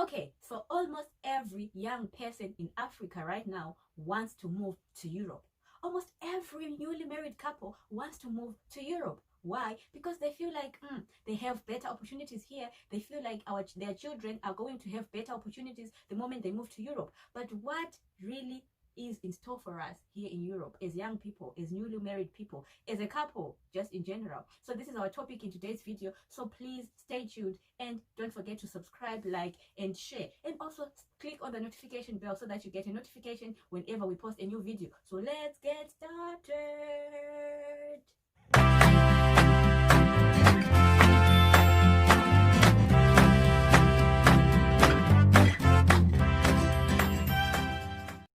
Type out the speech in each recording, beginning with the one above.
Okay, so almost every young person in Africa right now wants to move to Europe. Almost every newly married couple wants to move to Europe. Why? Because they feel like they have better opportunities here. They feel like their children are going to have better opportunities the moment they move to Europe. But what really is in store for us here in Europe as young people, as newly married people, as a couple, just in general? So this is our topic in today's video. So please stay tuned and don't forget to subscribe, like, and share. And also click on the notification bell so that you get a notification whenever we post a new video. So let's get started.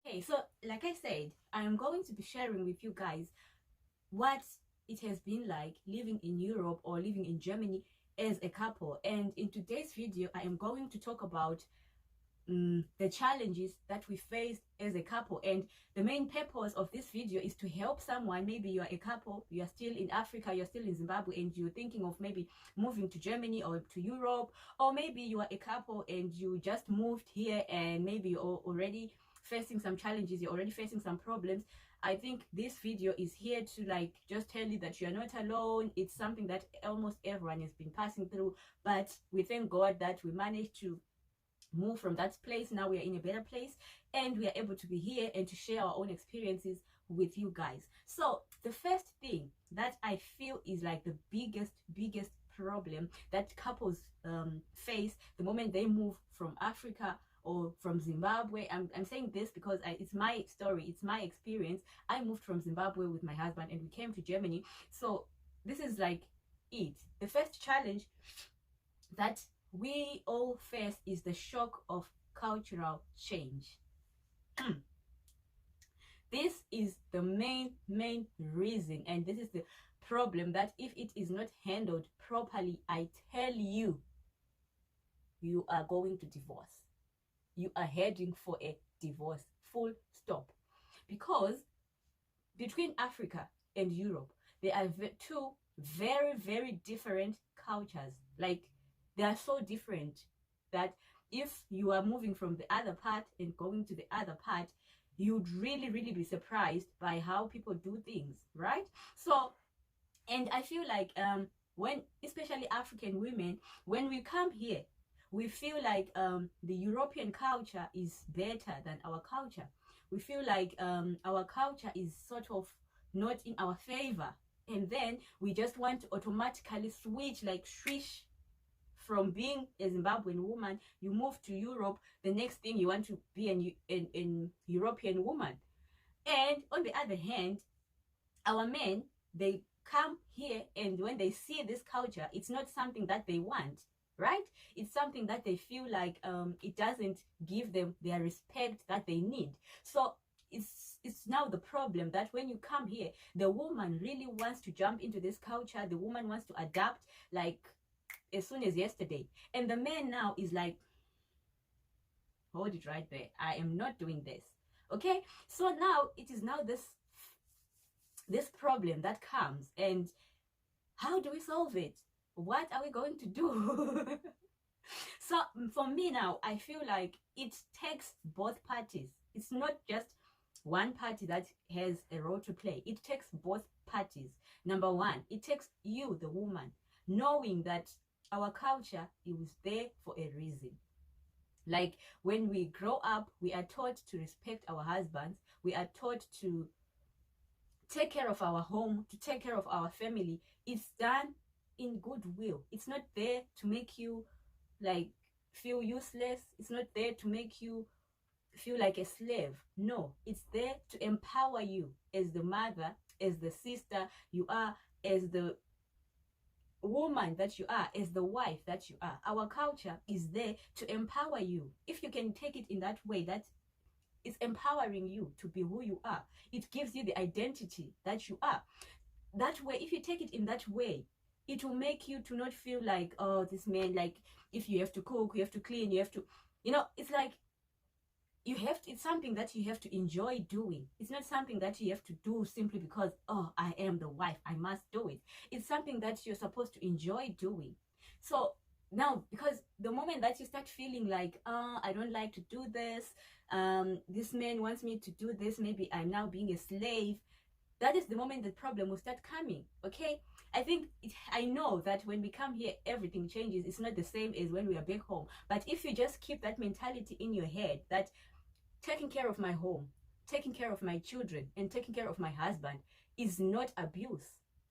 Okay, so like I said, I am going to be sharing with you guys what it has been like living in Europe or living in Germany as a couple. And in today's video, I am going to talk about the challenges that we face as a couple. And the main purpose of this video is to help someone. Maybe you are a couple, you are still in Africa, you're still in Zimbabwe, and you're thinking of maybe moving to Germany or to Europe, or maybe you are a couple and you just moved here and maybe you're already facing some challenges, you're already facing some problems. I think this video is here to like just tell you that you are not alone. It's something that almost everyone has been passing through, but we thank God that we managed to move from that place. Now we are in a better place and we are able to be here and to share our own experiences with you guys. So the first thing that I feel is like the biggest problem that couples face the moment they move from Africa or from Zimbabwe. I'm saying this because it's my story, it's my experience. I moved from Zimbabwe with my husband and we came to Germany. So this is like it. The first challenge that we all face is the shock of cultural change. This is the main reason, and this is the problem, that if it is not handled properly, I tell you, you are going to divorce. You are heading for a divorce, full stop. Because between Africa and Europe, there are two very different cultures. Like, they are so different that if you are moving from the other part and going to the other part, you'd really be surprised by how people do things, right? So, and I feel like when, especially African women, when we come here, we feel like the European culture is better than our culture. We feel like our culture is sort of not in our favor, and then we just want to automatically switch, like swish. From being a Zimbabwean woman, you move to Europe, the next thing you want to be an European woman. And on the other hand, our men, they come here and when they see this culture, it's not something that they want, right? It's something that they feel like it doesn't give them their respect that they need. So it's now the problem that when you come here, the woman really wants to jump into this culture. The woman wants to adapt like as soon as yesterday, and the man now is like, hold it right there, I am not doing this. Okay, so now it is now this problem that comes, and how do we solve it? What are we going to do? So for me now, I feel like it takes both parties. It's not just one party that has a role to play. It takes both parties. Number one, it takes you, the woman, knowing that our culture is there for a reason. Like when we grow up, we are taught to respect our husbands. We are taught to take care of our home, to take care of our family. It's done in goodwill. It's not there to make you like feel useless. It's not there to make you feel like a slave. No, it's there to empower you as the mother, as the sister you are, as the woman that you are, as the wife that you are. Our culture is there to empower you. If you can take it in that way, that it's empowering you to be who you are. It gives you the identity that you are. That way, if you take it in that way, it will make you to not feel like, oh, this man, like if you have to cook, you have to clean, you have to, it's like you have to, it's something that you have to enjoy doing. It's not something that you have to do simply because, oh, I am the wife, I must do it. It's something that you're supposed to enjoy doing. So Now, because the moment that you start feeling like, I don't like to do this, this man wants me to do this, maybe I'm now being a slave, that is the moment the problem will start coming. Okay, I know that when we come here everything changes. It's not the same as when we are back home, but if you just keep that mentality in your head that taking care of my home, taking care of my children, and taking care of my husband is not abuse.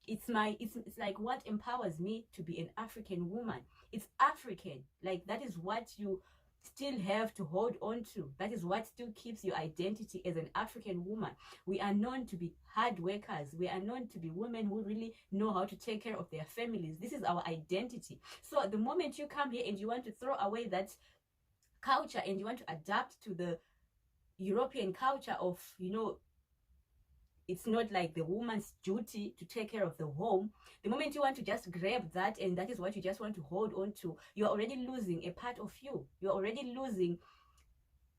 It's like what empowers me to be an African woman. It's African. Like that is what you still have to hold on to. That is what still keeps your identity as an African woman. We are known to be hard workers. We are known to be women who really know how to take care of their families. This is our identity. So the moment you come here and you want to throw away that culture and you want to adapt to the European culture of, it's not like the woman's duty to take care of the home. The moment you want to just grab that and that is what you just want to hold on to, you're already losing a part of you. You're already losing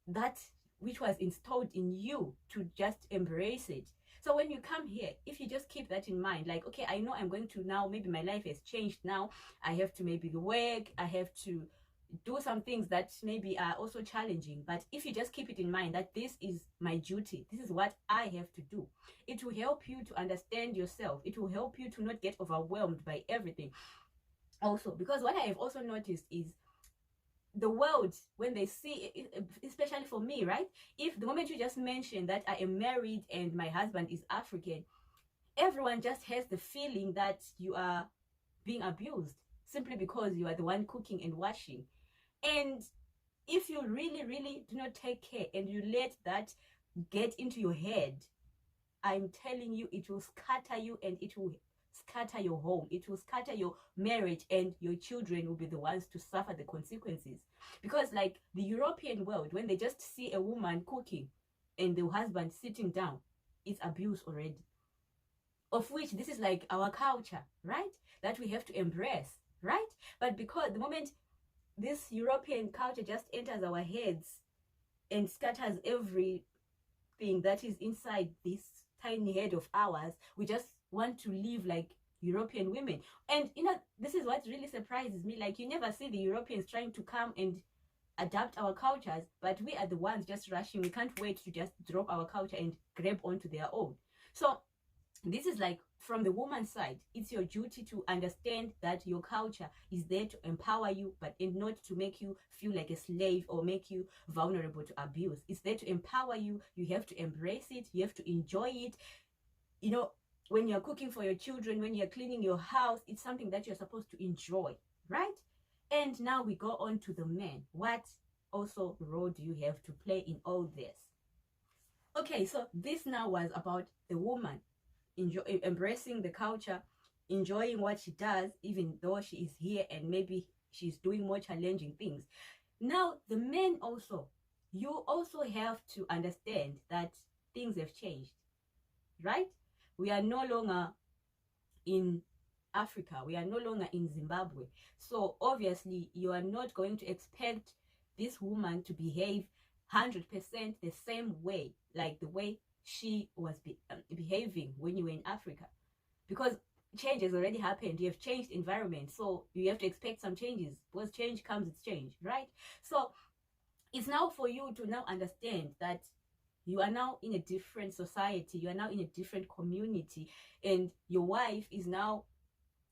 that which was installed in you to just embrace it. So when you come here, if you just keep that in mind, like, okay, I know I'm going to now, maybe my life has changed now. I have to maybe work. I have to do some things that maybe are also challenging. But if you just keep it in mind that this is my duty, this is what I have to do, it will help you to understand yourself. It will help you to not get overwhelmed by everything. Also, because what I have also noticed is the world, when they see, especially for me, right? If the moment you just mention that I am married and my husband is African, everyone just has the feeling that you are being abused simply because you are the one cooking and washing. And if you really, really do not take care and you let that get into your head, I'm telling you, it will scatter you and it will scatter your home. It will scatter your marriage, and your children will be the ones to suffer the consequences. Because like the European world, when they just see a woman cooking and the husband sitting down, it's abuse already. Of which this is like our culture, right? That we have to embrace, right? But because the moment this European culture just enters our heads and scatters everything that is inside this tiny head of ours, we just want to live like European women. And this is what really surprises me. Like, you never see the Europeans trying to come and adapt our cultures, but we are the ones just rushing. We can't wait to just drop our culture and grab onto their own. So this is like, from the woman's side, it's your duty to understand that your culture is there to empower you, but not to make you feel like a slave or make you vulnerable to abuse. It's there to empower you. You have to embrace it. You have to enjoy it. When you're cooking for your children, when you're cleaning your house, it's something that you're supposed to enjoy, right? And now we go on to the men. What also role do you have to play in all this? Okay, so this now was about the woman embracing the culture, enjoying what she does, even though she is here and maybe she's doing more challenging things. Now, the men also, you also have to understand that things have changed, right? We are no longer in Africa. We are no longer in Zimbabwe. So obviously, you are not going to expect this woman to behave 100% the same way, like the way she was behaving when you were in Africa, because change has already happened. You have changed environment, so you have to expect some changes, because change comes with change, right? So it's now for you to now understand that you are now in a different society, you are now in a different community, and your wife is now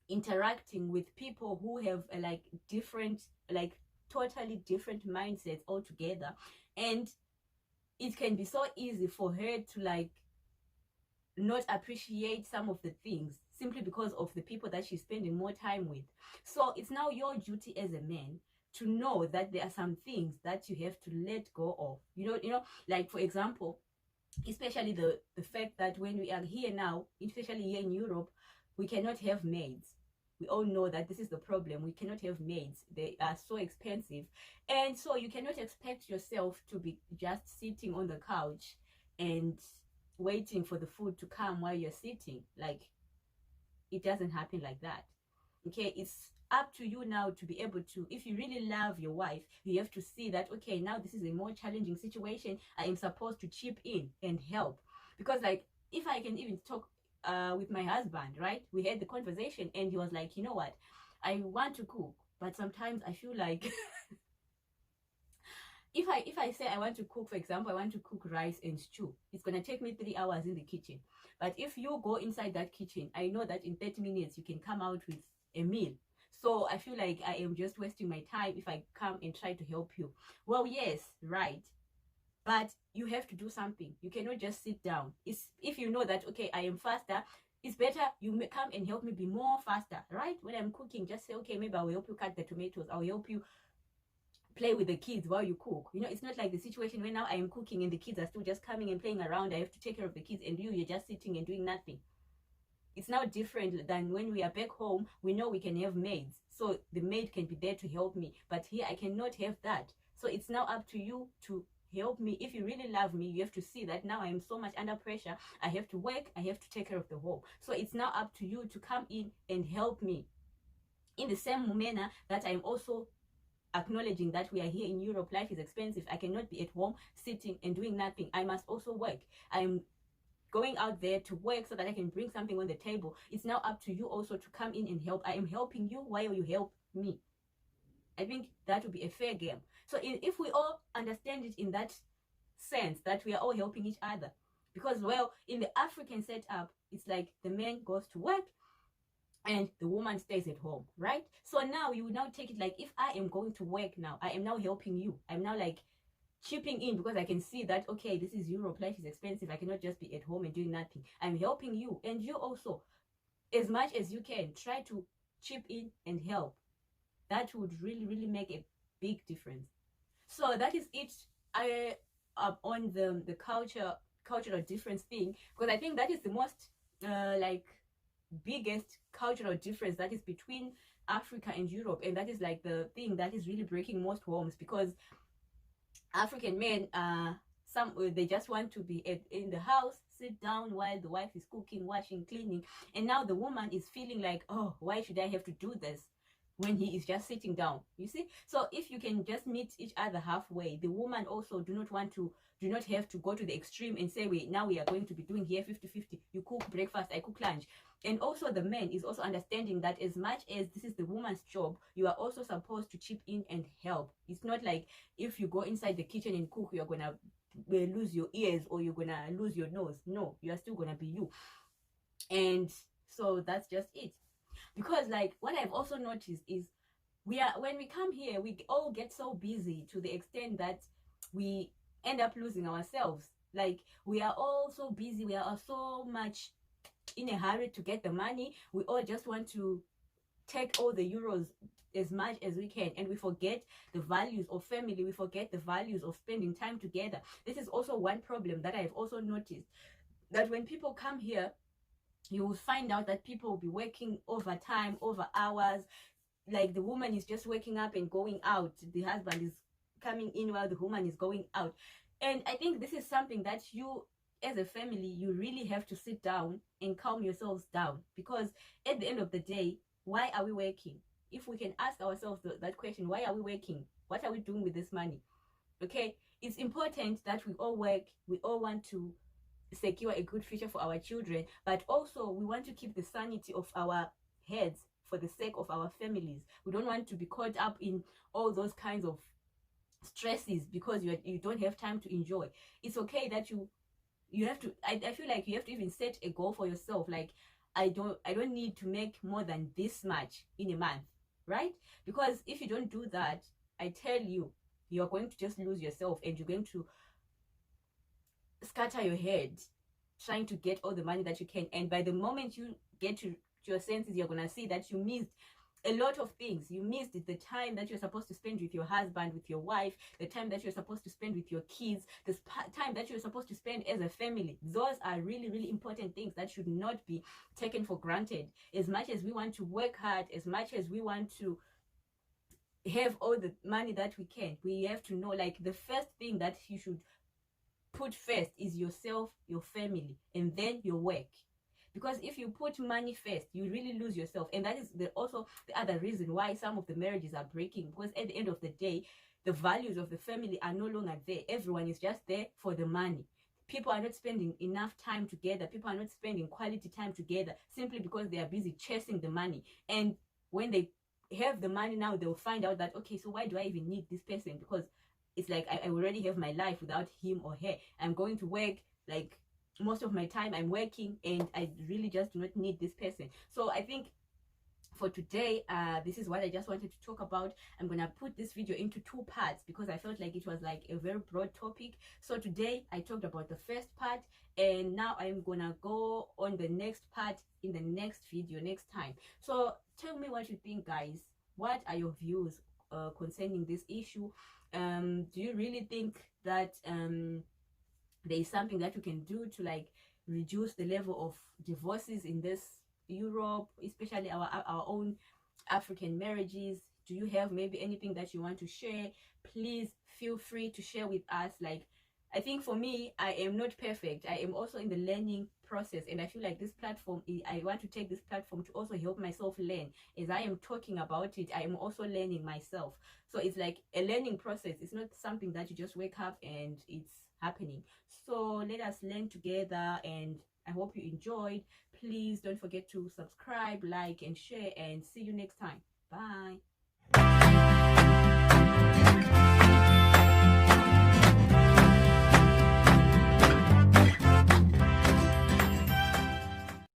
interacting with people who have like different, like totally different mindsets altogether. And it can be so easy for her to like not appreciate some of the things simply because of the people that she's spending more time with. So it's now your duty as a man to know that there are some things that you have to let go of. Like for example, especially the fact that when we are here now, especially here in Europe, we cannot have maids. We all know that this is the problem. We cannot have maids. They are so expensive. And so you cannot expect yourself to be just sitting on the couch and waiting for the food to come while you're sitting. Like, it doesn't happen like that. Okay, it's up to you now to be able to, if you really love your wife, you have to see that, okay, now this is a more challenging situation. I am supposed to chip in and help. Because like, if I can even talk with my husband, right? We had the conversation and he was like, you know what? I want to cook. But sometimes I feel like if I say I want to cook, for example, I want to cook rice and stew, it's gonna take me 3 hours in the kitchen. But if you go inside that kitchen, I know that in 30 minutes you can come out with a meal. So I feel like I am just wasting my time if I come and try to help you. Well, yes, right. But you have to do something. You cannot just sit down. It's, if you know that, okay, I am faster, it's better you may come and help me be more faster, right? When I'm cooking, just say, okay, maybe I will help you cut the tomatoes. I'll help you play with the kids while you cook. You know, it's not like the situation where now I am cooking and the kids are still just coming and playing around. I have to take care of the kids, and you're just sitting and doing nothing. It's now different than when we are back home. We know we can have maids, so the maid can be there to help me. But here I cannot have that. So it's now up to you to help me. If you really love me, you have to see that now I am so much under pressure. I have to work, I have to take care of the home. So it's now up to you to come in and help me in the same manner that I'm also acknowledging that we are here in Europe. Life is expensive. I cannot be at home sitting and doing nothing. I must also work. I'm going out there to work so that I can bring something on the table. It's now up to you also to come in and help. I am helping you while you help me. I think that would be a fair game. So if we all understand it in that sense, that we are all helping each other. Because, well, in the African setup, it's like the man goes to work and the woman stays at home, right? So now you would now take it like, if I am going to work now, I am now helping you. I'm now like chipping in because I can see that, okay, this is Europe, life is expensive. I cannot just be at home and doing nothing. I'm helping you, and you also, as much as you can, try to chip in and help. That would really, really make a big difference. So that is it. I on the cultural difference thing, because I think that is the most like biggest cultural difference that is between Africa and Europe, and that is like the thing that is really breaking most homes, because African men they just want to be in the house, sit down while the wife is cooking, washing, cleaning, and now the woman is feeling like, oh, why should I have to do this when he is just sitting down? You see? So if you can just meet each other halfway, the woman also do not have to go to the extreme and say, now we are going to be doing here 50-50. You cook breakfast, I cook lunch. And also the man is also understanding that as much as this is the woman's job, you are also supposed to chip in and help. It's not like if you go inside the kitchen and cook, you're going to lose your ears or you're going to lose your nose. No, you are still going to be you. And so that's just it. Because like what I've also noticed is when we come here, we all get so busy to the extent that we end up losing ourselves. Like we are all so busy, we are so much in a hurry to get the money. We all just want to take all the euros as much as we can, and we forget the values of family. We forget the values of spending time together. This is also one problem that I've also noticed, that when people come here, you will find out that people will be working overtime, over hours. Like the woman is just waking up and going out, the husband is coming in while the woman is going out. And I think this is something that you as a family, you really have to sit down and calm yourselves down, because at the end of the day, why are we working? If we can ask ourselves that question, why are we working? What are we doing with this money? Okay, it's important that we all work. We all want to secure a good future for our children, but also we want to keep the sanity of our heads for the sake of our families. We don't want to be caught up in all those kinds of stresses because you don't have time to enjoy. It's okay that you have to, I feel like you have to even set a goal for yourself. Like I don't need to make more than this much in a month, right? Because if you don't do that, I tell you, you're going to just lose yourself, and you're going to scatter your head trying to get all the money that you can. And by the moment you get to your senses, you're gonna see that you missed a lot of things. You missed the time that you're supposed to spend with your husband, with your wife, the time that you're supposed to spend with your kids, the time that you're supposed to spend as a family. Those are really, really important things that should not be taken for granted. As much as we want to work hard, as much as we want to have all the money that we can, we have to know, like, the first thing that you should put first is yourself, your family, and then your work. Because if you put money first, you really lose yourself. And that is also the other reason why some of the marriages are breaking. Because at the end of the day, the values of the family are no longer there. Everyone is just there for the money. People are not spending enough time together. People are not spending quality time together simply because they are busy chasing the money. And when they have the money now, they'll find out that, okay, so why do I even need this person? Because it's like I already have my life without him or her. I'm going to work, like most of my time I'm working, and I really just do not need this person. So I think for today, this is what I just wanted to talk about. I'm gonna put this video into 2 parts because I felt like it was like a very broad topic. So today I talked about the first part, and now I'm gonna go on the next part in the next video next time. So tell me what you think, guys. What are your views concerning this issue? Do you really think that there is something that you can do to like reduce the level of divorces in this Europe, especially our own African marriages? Do you have maybe anything that you want to share? Please feel free to share with us. Like, I think for me, I am not perfect. I am also in the learning process, and I feel like this platform, I want to take this platform to also help myself learn. As I am talking about it, I am also learning myself. So it's like a learning process. It's not something that you just wake up and it's happening. So let us learn together, and I hope you enjoyed. Please don't forget to subscribe, like, and share, and see you next time. Bye.